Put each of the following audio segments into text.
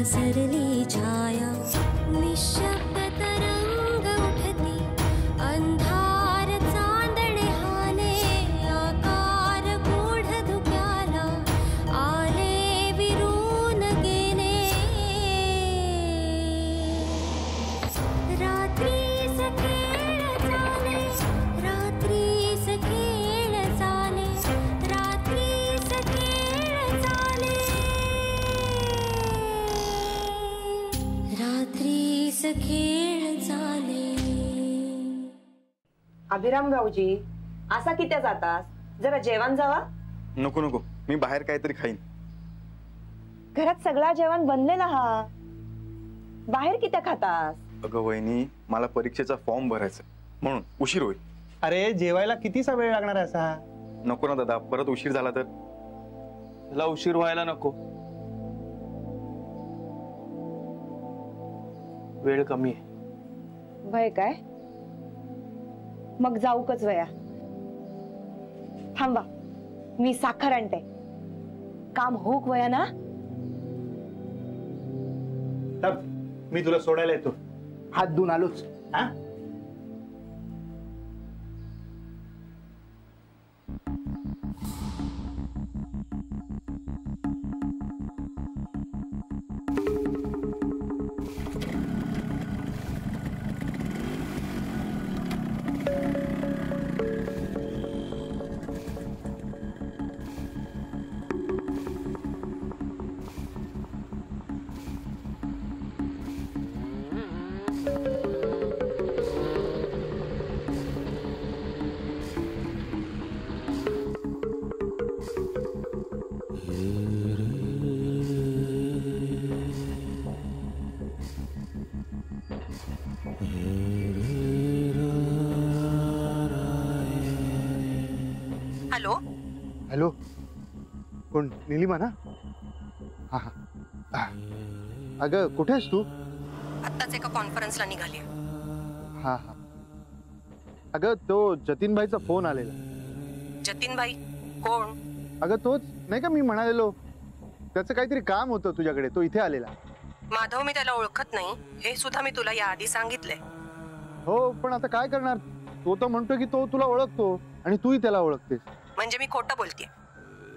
पसरली छाया निशब्द तरंग उठती अंधार चांदणे हाले आकार गूढ धुक्याला आले विरून गेले रात्रीस खेळ चाले रात्रीस खेळ चाले रात्रीस खेळ चाले रात्रीस खेळ चाले। अभिराम भाऊजी असा किती जातास जरा जेवण जावा। नको नको मी बाहेर काहीतरी खाईन। घरात सगळा जेवण बनलेला हा बाहेर किती खातास? अगं वहिनी मला परीक्षेचा फॉर्म भरायचा म्हणून उशीर होईल। अरे जेवायला कितीसा वेळ लागणार आहे असा? नको ना दादा परत उशीर झाला तर? त्याला उशीर व्हायला नको, वेळ कमी आहे। भय काय मग जाऊ कच वया। थांबा मी साखर आणते काम होक वया ना। तब मी तुला सोडायला येतो, हात धुवून आलोच। हा हॅलो हॅलो कोण? नीलिमा ना? हा हा अगं कुठे आहेस तू? आत्ताच एका कॉन्फरन्सला निघाली। हा हा अगं तो जतीनभाईचा फोन आलेला। जतीनभाई कोण? अगं तोच नाही का मी म्हणालेलो, त्याचं काहीतरी काम होतं तुझ्याकडे, तो इथे आलेला। माधव मी त्याला ओळखत नाही हे सुद्धा मी तुला याआधी सांगितलंय। हो पण आता काय करणार, तो तर म्हणतो की तो तुला ओळखतो आणि तूही त्याला ओळखतेस। म्हणजे मी खोटं बोलतेय?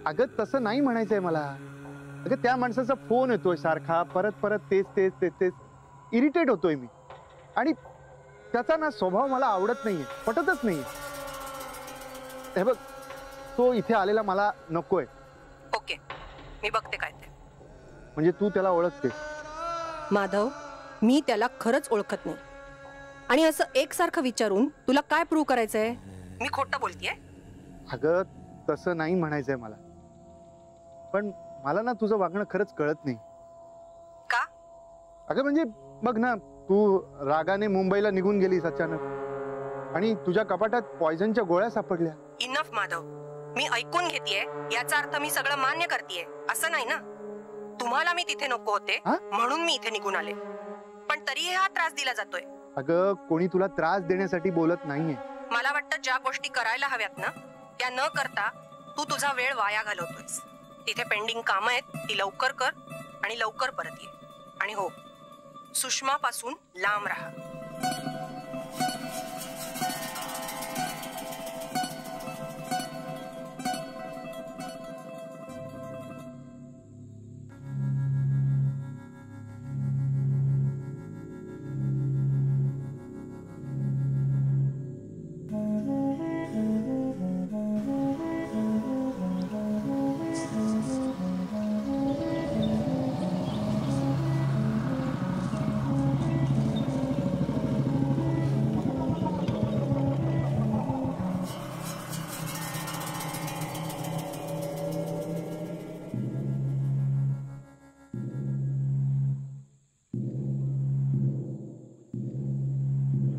अगं तसं नाही म्हणायचंय मला। अगं त्या माणसाचा फोन येतोय सारखा, परत परत तेच तेच तेच तेच, इरिटेट होतोय मी। आणि त्याचा ना स्वभाव मला आवडत नाहीये, पटतच नाहीये। हे बघ तो इथे आलेला मला नकोय। ओके मी बघते काय ते। म्हणजे तू त्याला ओळखतेस? माधव मी त्याला खरंच ओळखत नाही आणि असं एकसारखं विचारून तुला काय प्रूव्ह करायचंय? मी खोटं बोलतेय? अगं तसं नाही म्हणायचंय मला, पण मला ना तुझं वागणं खरंच कळत नाही। का? अगं म्हणजे बघ ना, तू रागाने मुंबईला निघून गेलीस अचानक आणि तुझ्या कपाटात पॉइझनच्या गोळ्या सापडल्या। इनफ माधव, मी ऐकून घेतेय याचा अर्थ मी सगळं मान्य करतेय असं नाही ना। तुम्हाला मी तिथे नको होते म्हणून मी इथे निघून आले, पण तरीही हा त्रास दिला जातोय। अगं कोणी तुला त्रास देण्यासाठी बोलत नाहीये। मला वाटतं ज्या गोष्टी करायला हव्यात ना त्या न करता तू तुझा वेळ वाया घालवतोयस। तिथे पेंडिंग कामं आहेत ती लवकर कर आणि लवकर परत ये। आणि हो, सुषमा पासून लांब राहा।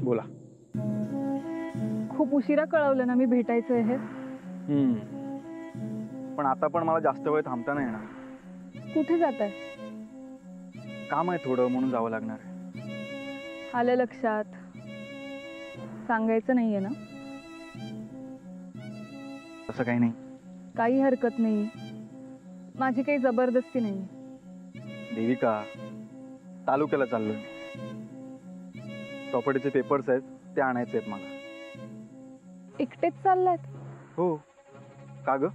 बोला। खूप उशिरा कळवलं ना मी भेटायचं आहे। पण आता पण मला जास्त वेळ थांबता नाही येणार। कुठे जाताय? काम आहे थोडं म्हणून जावं लागणार आहे। आलं लक्षात, सांगायचं नाहीये ना? तसं काही नाही। काही हरकत नाही, माझी काही जबरदस्ती नाही। देविका तालुक्याला चाललोय. प्रॉपर्टीचे पेपर्स आहेत ते आणायचे आहेत मला. एकटेच चाललात? हो. का ग?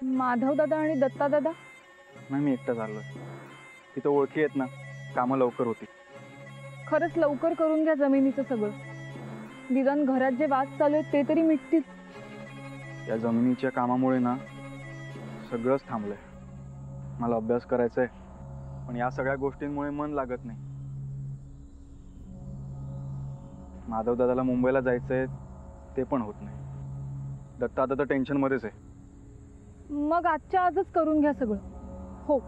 माधव दादा आणि दत्ता दादा? नाही, मी एकटा चाललोय. तिथं ओळखी आहेत ना, कामं लवकर होती. खरंच लवकर करून घ्या जमिनीचं सगळं. निदान घरात जे वाद चालू आहेत ते तरी मिटतील. या जमिनीच्या कामामुळे ना सगळंच थांबलंय. मला अभ्यास करायचा आहे, पण या सगळ्या गोष्टींमुळे मन लागत नाही. माधव दादाला मुंबईला जायचंय ते पण होत नाही. दत्ता आता तर टेन्शन मध्येच आहे. मग आजच्या आजच करून घ्या सगळं. हो.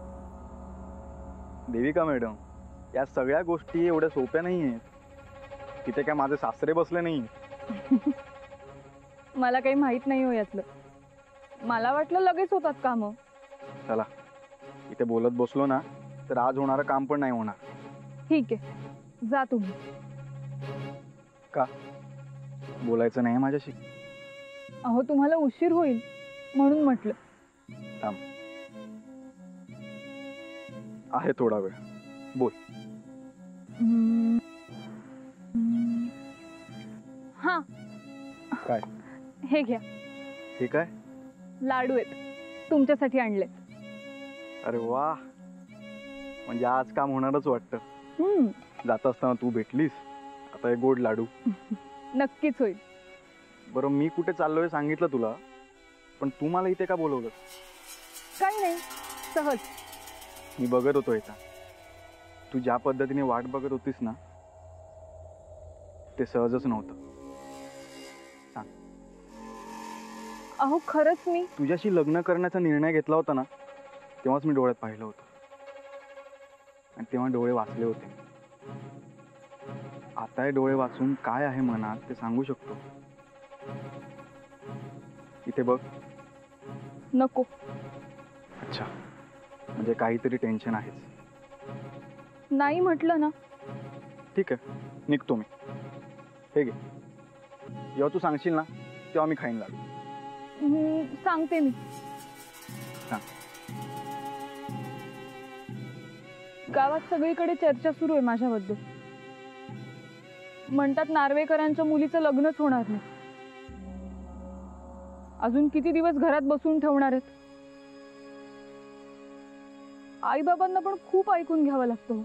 देविका मॅडम, या सगळ्या गोष्टी एवढ्या सोप्या नाही आहेत. तिथे काय माझे सासरे बसले नाही. मला काही माहित नाही हो यातलं. मला वाटलं लगेच होतात कामं. चला, इथे बोलत बसलो ना तर आज होणारं काम पण नाही होणार. ठीक आहे, जा तुम्ही. का बोलायचं नाही माझ्याशी? अहो तुम्हाला उशीर होईल म्हणून म्हटलं. थांब, आहे थोडा वेळ, बोल. हा, काय? हे घ्या. हे काय? लाडू आहेत, तुमच्यासाठी आणले. अरे वा, म्हणजे आज काम होणारच वाटतं. जात असताना तू भेटलीस, आता हे गोड लाडू. नक्कीच होईल. बरं, मी कुठे चाललोय सांगितलं तुला, पण तू मला इथे का बोलवलं? काही नाही, सहज. मी बघत होतो इथं, तू ज्या पद्धतीने वाट बघत होतीस ना ते सहजच नव्हतं. सांग. अहो खरंच मी तुझ्याशी लग्न करण्याचा निर्णय घेतला होता ना, तेव्हाच मी डोळ्यात पाहिलं होतं आणि तेव्हा डोळे वाचले होते. आता हे डोळे वाचून काय आहे मनात ते सांगू शकतो. इथे बघ. नको. अच्छा, म्हणजे काहीतरी टेन्शन आहेच. नाही म्हटलं ना. ठीक आहे, निघतो मी. हे घे, जेव्हा तू सांगशील ना तेव्हा मी खाईन लाडू. सांगते मी. सांग. गावात सगळीकडे चर्चा सुरू आहे माझ्याबद्दल. म्हणतात नार्वेकरांच्या मुलीचं लग्नच होणार नाही. अजून किती दिवस घरात बसून ठेवणार आहेत. आई बाबांना पण खूप ऐकून घ्यावं लागतं.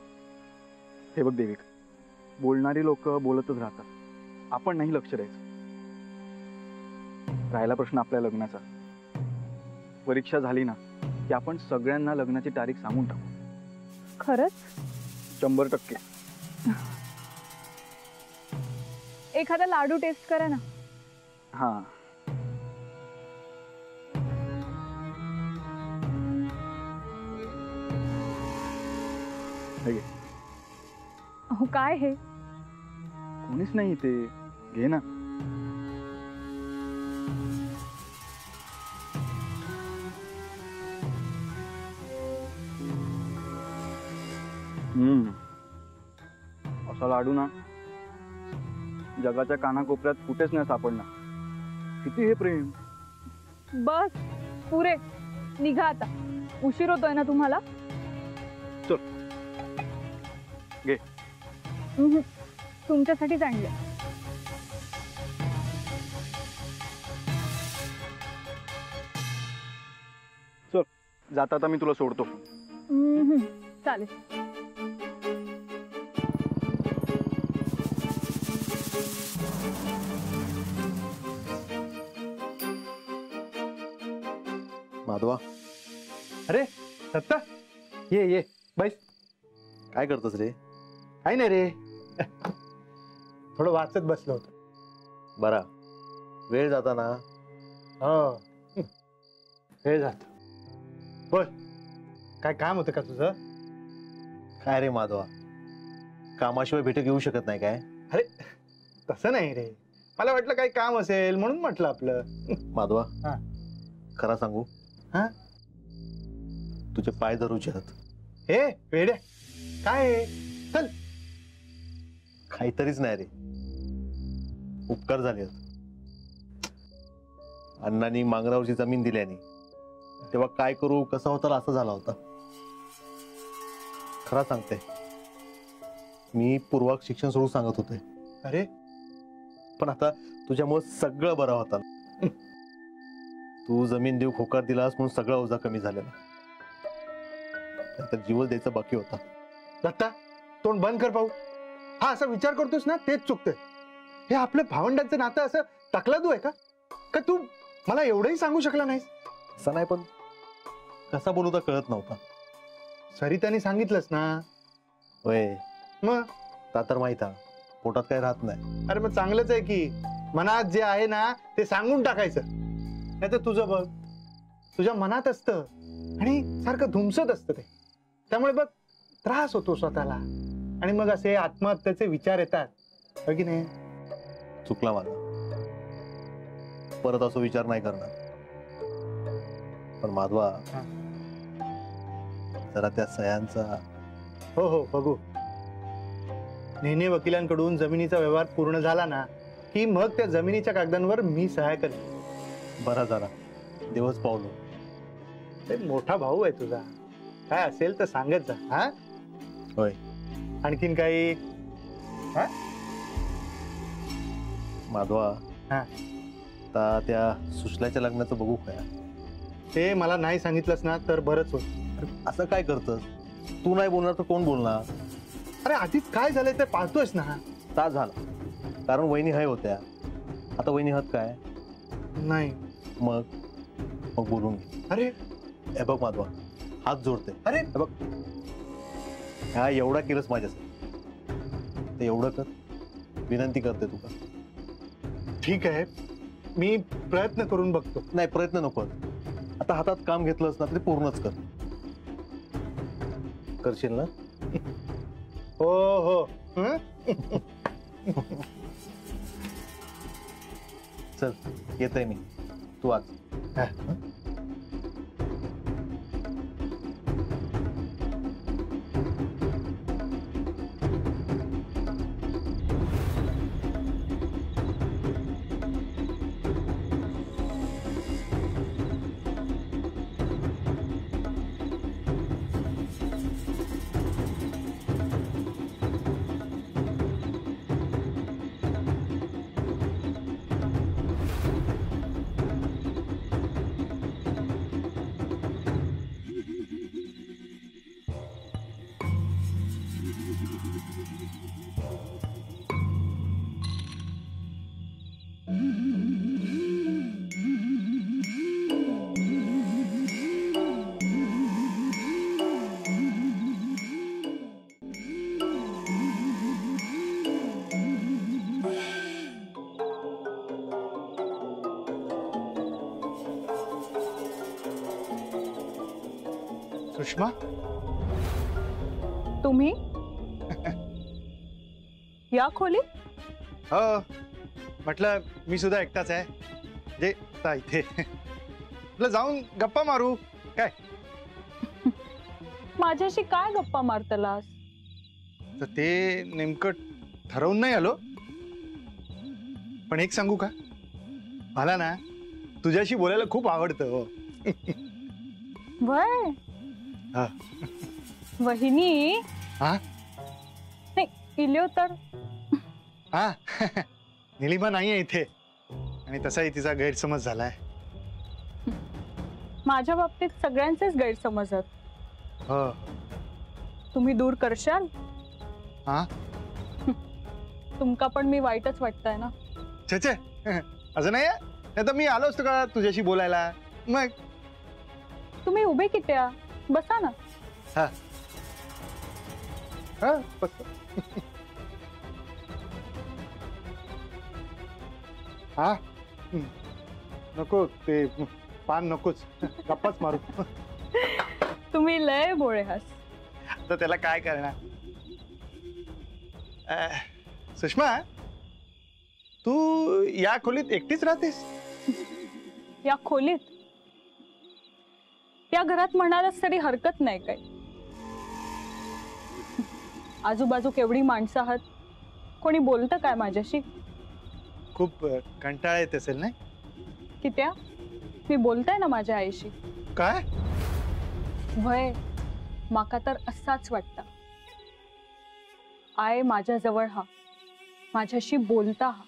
हे बघ देविका, बोलणारी लोक बोलतच राहतात, आपण नाही लक्ष द्यायचं. राहिला प्रश्न आपल्या लग्नाचा. परीक्षा झाली ना की आपण सगळ्यांना लग्नाची तारीख सांगून टाकू. खरंच? 100%. एखादा लाडू टेस्ट करा ना. हा. अहो काय हे? कोणीच नाही ते, घे ना. असा लाडू ना जगाच्या कानाकोपऱ्यात कुठेच नाही सापडणार. किती हे प्रेम. बस पुरे, निघा आता. उशीर होतोय ना तुम्हाला. चल घे. तुमच्यासाठीच आणलं. चल, जाता आता मी तुला सोडतो. चालेल. माधवा. अरे दत्ता, ये ये बैस. काय करतोस रे? काही नाही रे, थोडं वाचत बसलो होतो. बरा वेळ जाता ना. हो, वेळ जात. बोल, काय काम होतं का तुझं? काय रे माधवा, कामाशिवाय भेट घेऊ शकत नाही काय? अरे तसं नाही रे, मला वाटलं काही काम असेल म्हणून म्हटलं आपलं. माधवा, हा. खरा सांगू? हा? तुझे पाय धरूचे आहेत. हे वेड्या, काय आहे? चल. काहीतरीच नाही रे, उपकार झाले. अण्णांनी मांगरावरची जमीन दिल्याने तेव्हा काय करू कसा होता असा झाला होता. खरा सांगते, मी पूर्वाक शिक्षण सोडून सांगत होते, अरे पण आता तुझ्यामुळे सगळं बरं होता. तू जमीन देऊ होकार दिलास म्हणून सगळा ओझा कमी झालेला. तर जीवच द्यायचा बाकी होता. दत्ता, तोंड बंद कर पाहू. हा असा विचार करतोस ना तेच चुकतंय. हे आपलं भावंडांचं नातं असं तकलादू आहे का तू मला एवढंही सांगू शकला नाहीस? असं नाही, पण कसा बोलवता कळत नव्हता. सरिताने सांगितलंस ना. होय, मग तर माहित आहे पोटात काही राहत नाही. अरे मग चांगलंच आहे की मनात जे आहे ना ते सांगून टाकायचं. नाही तर तुझं बघ, तुझ्या मनात असतं आणि सारखं धुमसत असतं ते. त्यामुळे बघ त्रास होतो स्वतःला आणि मग असे आत्महत्येचे विचार येतात, हो की नाही? चुकला माझा, परत असं विचार नाही करणार. पण माधवा, जरा त्या सह्यांचा. हो हो बघू. नेहमी वकिलांकडून जमिनीचा व्यवहार पूर्ण झाला ना की मग त्या जमिनीच्या कागदांवर मी सहाय्य करेन. बरा झाला, दिवस पावलो. ते मोठा भाऊ आहे तुझा, काय असेल तर सांगत जा. हा होय. आणखीन काही? माधवा, हा. आता त्या सुशलाच्या लग्नाचं बघू काय? ते मला नाही सांगितलंस ना तर बरंच होत. असं काय करतस? तू नाही बोलणार तर कोण बोलणार? अरे आधीच काय झालंय ते पाहतोयस ना. ता झाला, कारण वहिनी हय होत्या. आता वहिनी हत काय नाही. मग मग बोलून घे. अरे हे बघ माधवा, हात जोडते. अरे हे बघ, ह्या एवढा केलंस माझ्यासाठी, ते एवढं कर. विनंती करते तुका. ठीक आहे, मी प्रयत्न करून बघतो. नाही, प्रयत्न नको. आता हातात काम घेतलंस ना तरी पूर्णच कर. करशील ना? हो हो. हं? चल, येतोय मी. तू आज. हा. सुषमा, तुम्ही या खोलीत? हो म्हटलं मी सुद्धा एकटाच आहे. जे आता इथे म्हटलं जाऊन गप्पा मारू. काय माझ्याशी काय गप्पा मारतलास? तर ते नेमकं ठरवून नाही आलो, पण एक सांगू का, मला ना तुझ्याशी बोलायला खूप आवडतं. हो. वय हा. वहिनी हा नाही इल्यो तर. हा निलिमा नाहीये इथे आणि तसाही तिचा गैरसमज झालाय. माझ्या बाबतीत सगळ्यांचेच गैरसमज आहेत. हो. तुम्ही दूर करशाल? हा तुमका पण मी वाईटच वाटतंय ना? छे छे, असं नाही. नाही तर मी आलो असतो का तुझ्याशी बोलायला. मग तुम्ही उभे कित्या, बसा ना. हा हा बस. हा नको, ते पान नकोच, गप्पाच मारू. तुम्ही लय बोळे हास. तर त्याला काय करणार. सुषमा, तू या खोलीत एकटीच राहतेस? या खोलीत? या घरात म्हणालास तरी हरकत नाही काय. आजूबाजू केवढी माणसं आहात, कोणी बोलतं काय माझ्याशी? खूप कंटाळा येत असेल ना? कित्या मी बोलताय ना माझ्या आईशी. काय? वय माका तर असाच वाटतं. आहे माझ्याजवळ हा, माझ्याशी बोलता हा.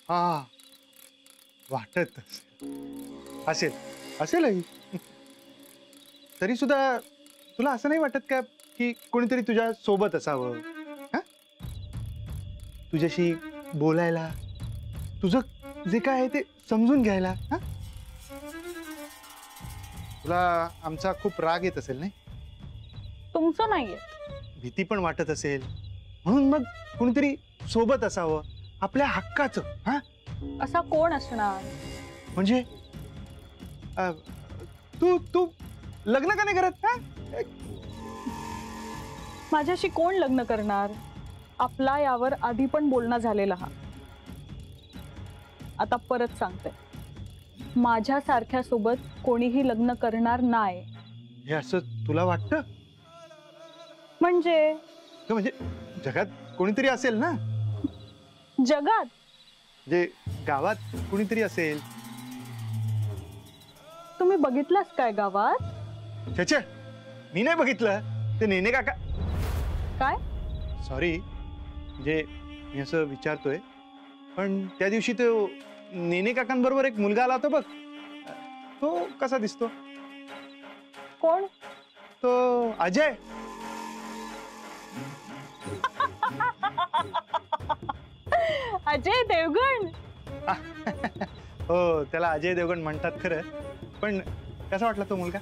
हा, वाटत असेल असेलही. तरी सुद्धा तुला असं नाही वाटत का की कोणीतरी तुझ्या सोबत असावं, हा? तुझ्याशी बोलायला, तुझं जे काय आहे ते समजून घ्यायला. हा, तुला आमचा खूप राग येत असेल नाही? तुमचं नाहीये. भीती पण वाटत असेल, म्हणून मग कोणीतरी सोबत असावं आपल्या हक्काचं. हा, असा कोण असणार? म्हणजे तू तू लग्न का नाही करत? हा? माझ्याशी कोण लग्न करणार? आपला यावर आधी पण बोलणं झालेला हा. आता परत सांगते, माझ्यासारख्या सोबत कोणीही लग्न करणार नाही. हे असं तुला वाटतं? म्हणजे म्हणजे जगात कोणीतरी असेल ना, जगात जे गावात कोणीतरी असेल. तुम्ही बघितलास काय गावात? छे, मी नाही बघितलं. ते नेने काका. काय? सॉरी, म्हणजे मी असं विचारतोय, पण त्या दिवशी तो नेने काकांबरोबर एक मुलगा आला होता बघ, तो कसा दिसतो? कोण? तो अजय. अजय देवगण. हो, त्याला अजय देवगण म्हणतात खरं, पण कसा वाटला तो मुलगा?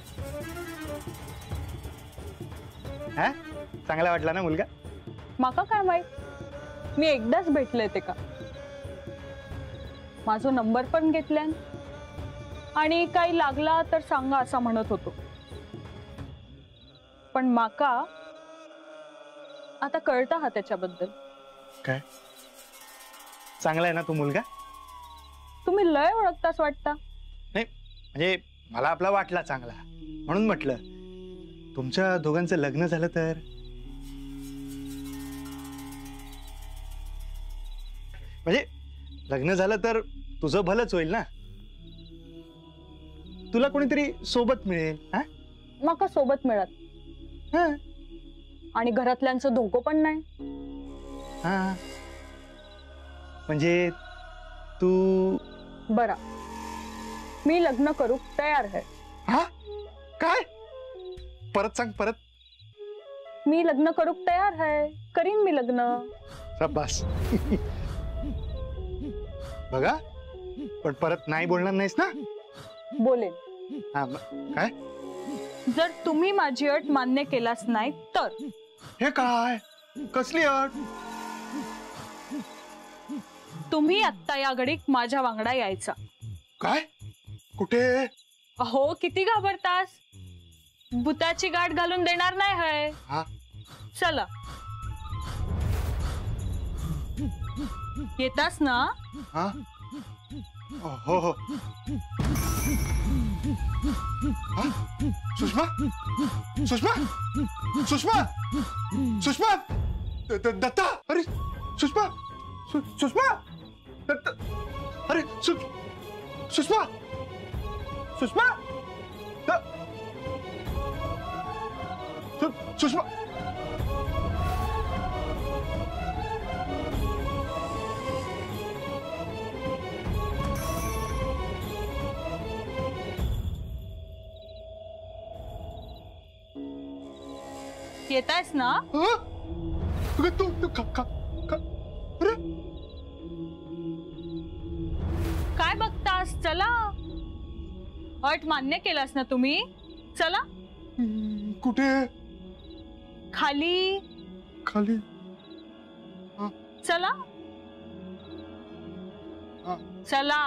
हा, चांगला वाटला ना मुलगा? माका काय माहित, मी एकदाच भेटले ते का. माझा नंबर पण घेतल्यान आणि काही लागला तर सांगा असं म्हणत होतो. पण माका आता कळता हा त्याच्याबद्दल. काय चांगला आहे ना तो मुलगा? तुम्ही लय ओळखताच वाटता. नाही म्हणजे मला आपला वाटला चांगला, म्हणून म्हटलं तुमच्या दोघांचं लग्न झालं तर. म्हणजे लग्न झालं तर तुझं भलंच होईल ना, तुला कोणीतरी सोबत मिळेल. हा, माका सोबत मिळत. हा, आणि घरातल्यांचं धोको पण नाही. हा, म्हणजे तू बरा, मी लग्न करूक तयार आहे. हा, काय? परत सांग, परत. मी लग्न करूक तयार आहे, करीन मी लग्न. शाबास. बघा, पण परत नाही बोलणार नाहीस ना? बोलेन. हा, काय? जर तुम्ही माझी अट मान्य केलास नाही तर. हे काय? कसली अट? तुम्ही आत्ता या घडीत माझ्या वांगडा यायचा. काय? कुठे? अहो, किती घाबरतास? भूताची गाठ घालून देणार नाही है. हा, चला, येतास ना? हा, हो हो. हा? सुषमा, सुषमा, सुषमा, सुषमा, दत्ता. अरे सुषमा, सुषमा, दत्ता. अरे सुषमा, सुषमा, सुषमा. येतायस ना? तू अरे काय बघतास? चला, अट मान्य केलास ना तुम्ही? चला. कुठे? खाली. खाली. चला. चला.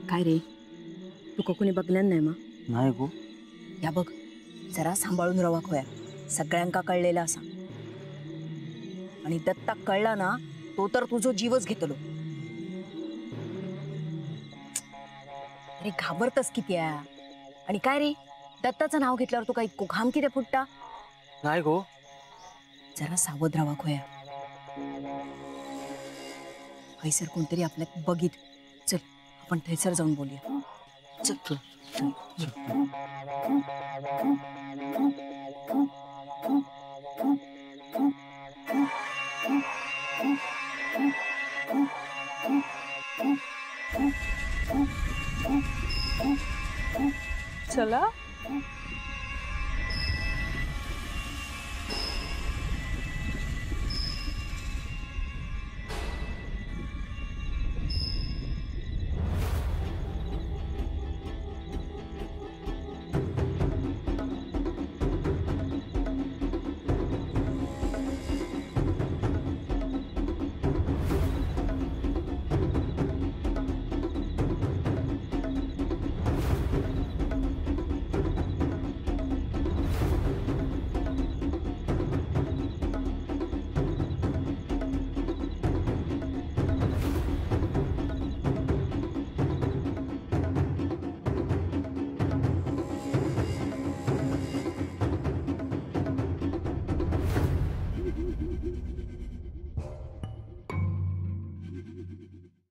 काय रे, तुका कोणी बघल्यान नाही मा? नाही गो. या बघ, जरा सांभाळून रवा खोया, सगळ्यांका कळलेला असा. आणि दत्ता कळला ना, तो तर तुझो जीवच घेतलो. अरे घाबरतस किती? आणि काय रे, दत्ताचं नाव घेतल्यावर तू काही घाम किती फुटता? नाही गो. जरा सावध रवा खोया. हैसर कोणतरी आपल्यात बघित. चल आपण थैसर जाऊन बोलूया. चल. चला